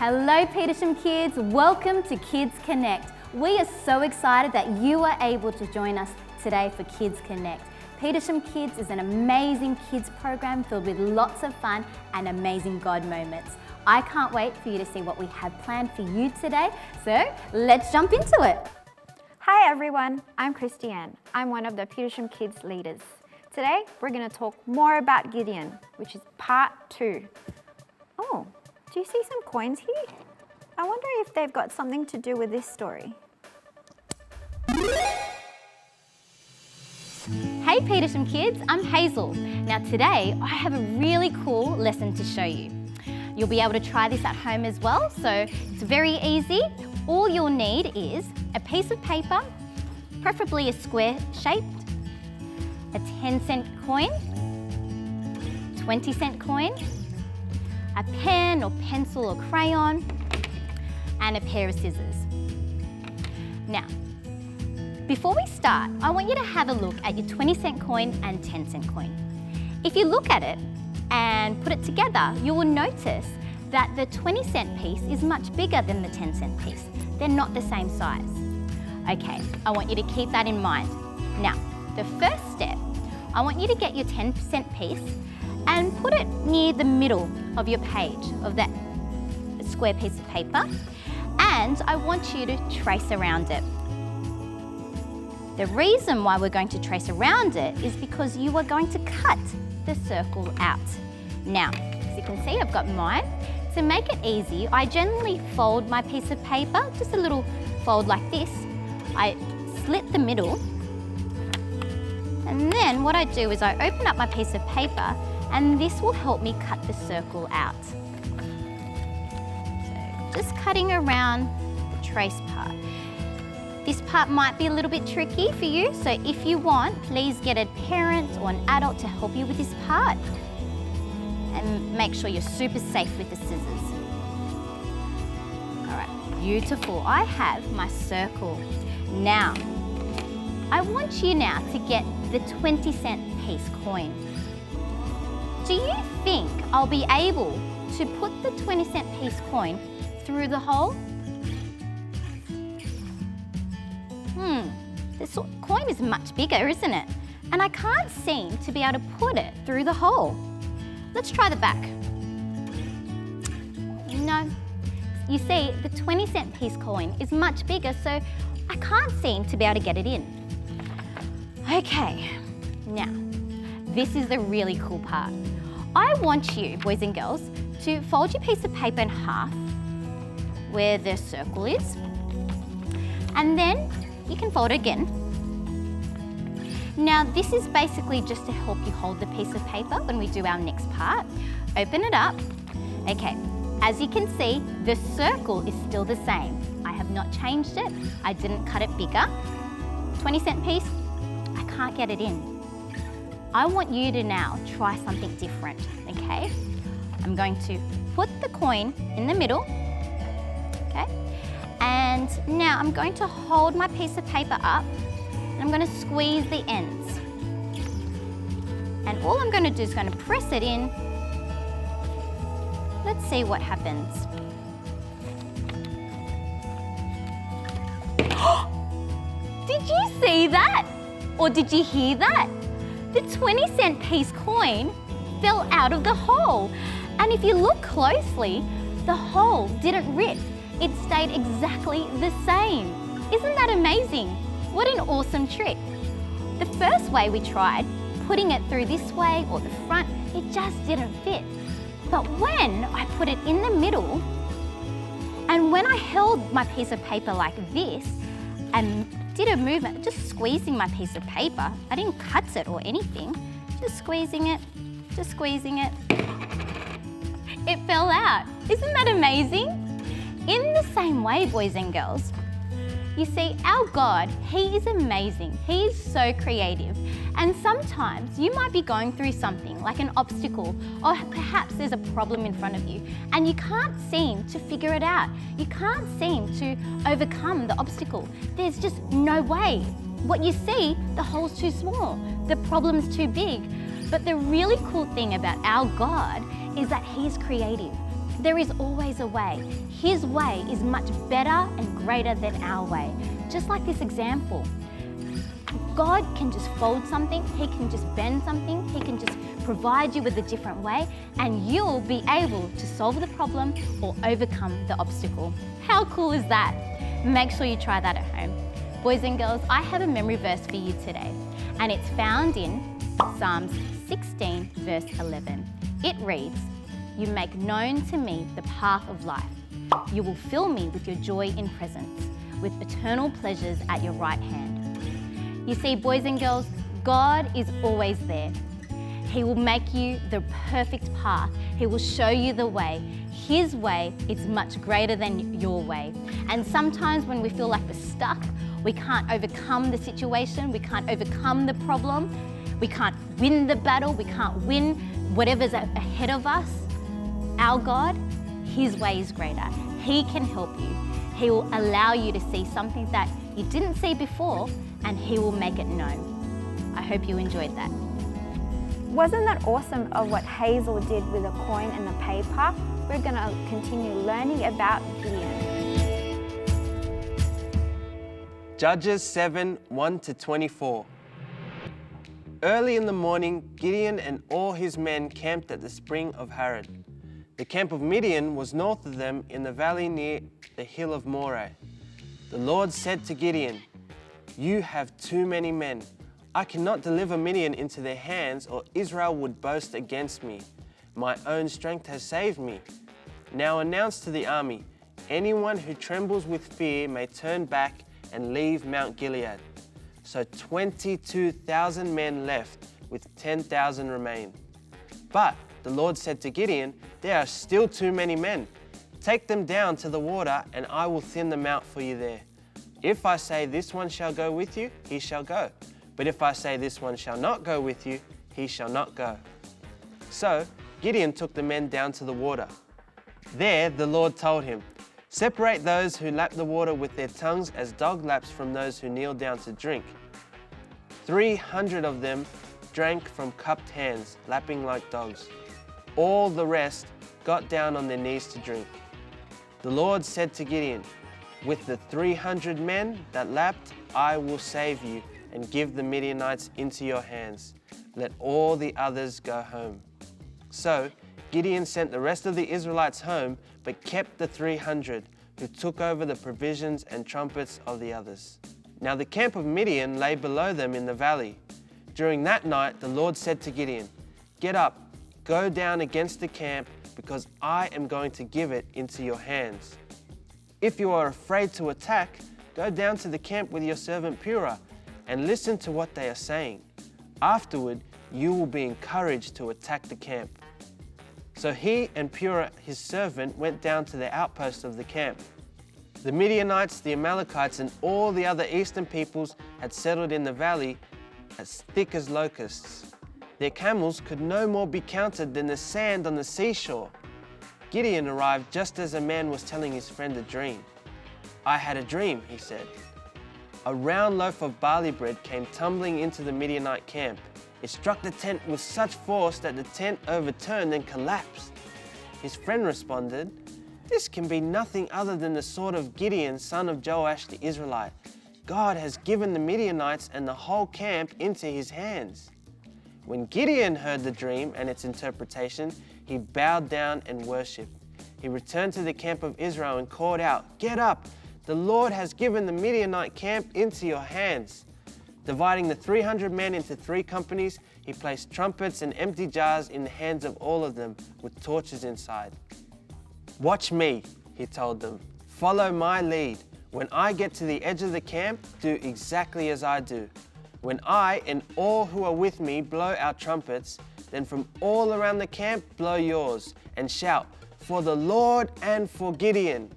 Hello Petersham kids, welcome to Kids Connect. We are so excited that you are able to join us today for Kids Connect. Petersham Kids is an amazing kids program filled with lots of fun and amazing God moments. I can't wait for you to see what we have planned for you today, so let's jump into it. Hi everyone, I'm Christiane. I'm one of the Petersham Kids leaders. Today we're going to talk more about Gideon, which is part 2. Oh, do you see some coins here? I wonder if they've got something to do with this story. Hey Petersham kids, I'm Hazel. Now today I have a really cool lesson to show you. You'll be able to try this at home as well, so it's very easy. All you'll need is a piece of paper, preferably a square shaped, a 10-cent coin, 20-cent coin, a pen or pencil or crayon, and a pair of scissors. Now, before we start, I want you to have a look at your 20-cent coin and 10-cent coin. If you look at it and put it together, you will notice that the 20-cent piece is much bigger than the 10-cent piece. They're not the same size. Okay, I want you to keep that in mind. Now, the first step, I want you to get your 10-cent piece and put it near the middle of your page of that square piece of paper, and I want you to trace around it. The reason why we're going to trace around it is because you are going to cut the circle out. Now, as you can see, I've got mine. To make it easy, I generally fold my piece of paper, just a little fold like this. I slit the middle, and then what I do is I open up my piece of paper, and this will help me cut the circle out. So just cutting around the trace part. This part might be a little bit tricky for you, so if you want, please get a parent or an adult to help you with this part. And make sure you're super safe with the scissors. All right, beautiful. I have my circle. Now, I want you now to get the 20-cent piece coin. Do you think I'll be able to put the 20-cent piece coin through the hole? This coin is much bigger, isn't it? And I can't seem to be able to put it through the hole. Let's try the back. No. You see, the 20-cent piece coin is much bigger, so I can't seem to be able to get it in. Okay, now, this is the really cool part. I want you, boys and girls, to fold your piece of paper in half where the circle is, and then you can fold it again. Now, this is basically just to help you hold the piece of paper when we do our next part. Open it up. Okay, as you can see, the circle is still the same. I have not changed it. I didn't cut it bigger. 20-cent piece, I can't get it in. I want you to now try something different, okay? I'm going to put the coin in the middle, okay? And now I'm going to hold my piece of paper up, and I'm going to squeeze the ends. And all I'm going to do is going to press it in. Let's see what happens. Did you see that? Or did you hear that? The 20-cent piece coin fell out of the hole. And if you look closely, the hole didn't rip. It stayed exactly the same. Isn't that amazing? What an awesome trick. The first way we tried, putting it through this way or the front, it just didn't fit. But when I put it in the middle, and when I held my piece of paper like this and did a movement, just squeezing my piece of paper, I didn't cut it or anything, just squeezing it, it fell out. Isn't that amazing? In the same way, boys and girls, you see, our God, He is amazing. He is so creative. And sometimes you might be going through something like an obstacle, or perhaps there's a problem in front of you and you can't seem to figure it out. You can't seem to overcome the obstacle. There's just no way. What you see, the hole's too small, the problem's too big. But the really cool thing about our God is that He's creative. There is always a way. His way is much better and greater than our way. Just like this example. God can just fold something, He can just bend something, He can just provide you with a different way, and you'll be able to solve the problem or overcome the obstacle. How cool is that? Make sure you try that at home. Boys and girls, I have a memory verse for you today, and it's found in Psalms 16, verse 11. It reads, "You make known to me the path of life. You will fill me with your joy in presence, with eternal pleasures at your right hand." You see, boys and girls, God is always there. He will make you the perfect path. He will show you the way. His way is much greater than your way. And sometimes when we feel like we're stuck, we can't overcome the situation, we can't overcome the problem, we can't win the battle, we can't win whatever's ahead of us. Our God, His way is greater. He can help you. He will allow you to see something that you didn't see before, and He will make it known. I hope you enjoyed that. Wasn't that awesome of what Hazel did with the coin and the paper? We're going to continue learning about Gideon. Judges 7, 1-24. Early in the morning, Gideon and all his men camped at the spring of Harod. The camp of Midian was north of them in the valley near the hill of Moreh. The Lord said to Gideon, "You have too many men. I cannot deliver Midian into their hands, or Israel would boast against me. My own strength has saved me. Now announce to the army, anyone who trembles with fear may turn back and leave Mount Gilead." So 22,000 men left, with 10,000 remained. But the Lord said to Gideon, "There are still too many men. Take them down to the water, and I will thin them out for you there. If I say this one shall go with you, he shall go. But if I say this one shall not go with you, he shall not go." So Gideon took the men down to the water. There the Lord told him, "Separate those who lap the water with their tongues as dog laps from those who kneel down to drink." 300 of them drank from cupped hands, lapping like dogs. All the rest got down on their knees to drink. The Lord said to Gideon, "With the 300 men that lapped, I will save you and give the Midianites into your hands. Let all the others go home." So Gideon sent the rest of the Israelites home, but kept the 300, who took over the provisions and trumpets of the others. Now the camp of Midian lay below them in the valley. During that night the Lord said to Gideon, "Get up, go down against the camp, because I am going to give it into your hands. If you are afraid to attack, go down to the camp with your servant Purah, and listen to what they are saying. Afterward, you will be encouraged to attack the camp." So he and Purah, his servant, went down to the outpost of the camp. The Midianites, the Amalekites, and all the other eastern peoples had settled in the valley as thick as locusts. Their camels could no more be counted than the sand on the seashore. Gideon arrived just as a man was telling his friend a dream. "I had a dream," he said. A round loaf of barley bread came tumbling into the Midianite camp. It struck the tent with such force that the tent overturned and collapsed. His friend responded, "This can be nothing other than the sword of Gideon, son of Joash the Israelite. God has given the Midianites and the whole camp into his hands." When Gideon heard the dream and its interpretation, he bowed down and worshipped. He returned to the camp of Israel and called out, "Get up! The Lord has given the Midianite camp into your hands." Dividing the 300 men into 3 companies, he placed trumpets and empty jars in the hands of all of them, with torches inside. "Watch me," he told them. "Follow my lead. When I get to the edge of the camp, do exactly as I do. When I and all who are with me blow our trumpets, then from all around the camp blow yours, and shout, 'For the Lord and for Gideon.'"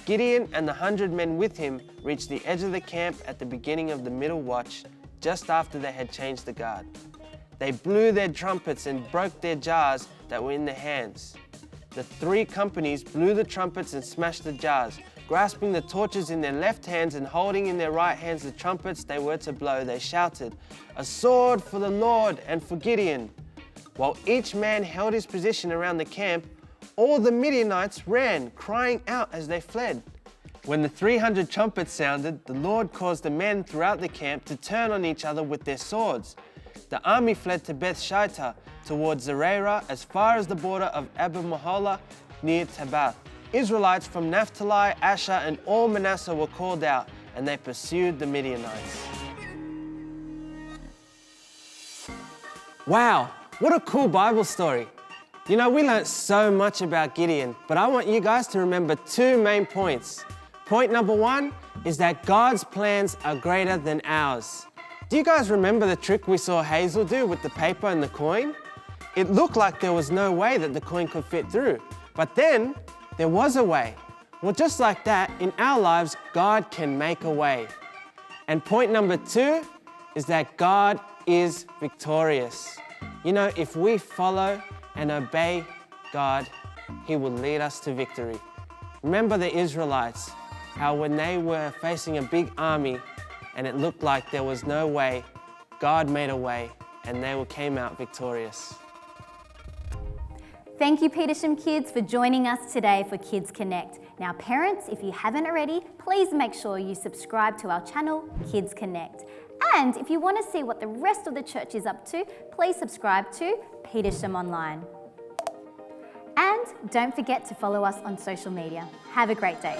Gideon and the 100 men with him reached the edge of the camp at the beginning of the middle watch, just after they had changed the guard. They blew their trumpets and broke their jars that were in their hands. The 3 companies blew the trumpets and smashed the jars. Grasping the torches in their left hands and holding in their right hands the trumpets they were to blow, they shouted, "A sword for the Lord and for Gideon." While each man held his position around the camp, all the Midianites ran, crying out as they fled. When the 300 trumpets sounded, the Lord caused the men throughout the camp to turn on each other with their swords. The army fled to Beth Shittah towards Zererah as far as the border of Abel-Meholah near Tabbath. Israelites from Naphtali, Asher, and all Manasseh were called out, and they pursued the Midianites. Wow, what a cool Bible story. You know, we learnt so much about Gideon, but I want you guys to remember two main points. Point number one is that God's plans are greater than ours. Do you guys remember the trick we saw Hazel do with the paper and the coin? It looked like there was no way that the coin could fit through, but then there was a way. Well, just like that, in our lives, God can make a way. And point number two is that God is victorious. You know, if we follow and obey God, He will lead us to victory. Remember the Israelites, how when they were facing a big army and it looked like there was no way, God made a way and they came out victorious. Thank you, Petersham Kids, for joining us today for Kids Connect. Now, parents, if you haven't already, please make sure you subscribe to our channel, Kids Connect. And if you want to see what the rest of the church is up to, please subscribe to Petersham Online. And don't forget to follow us on social media. Have a great day.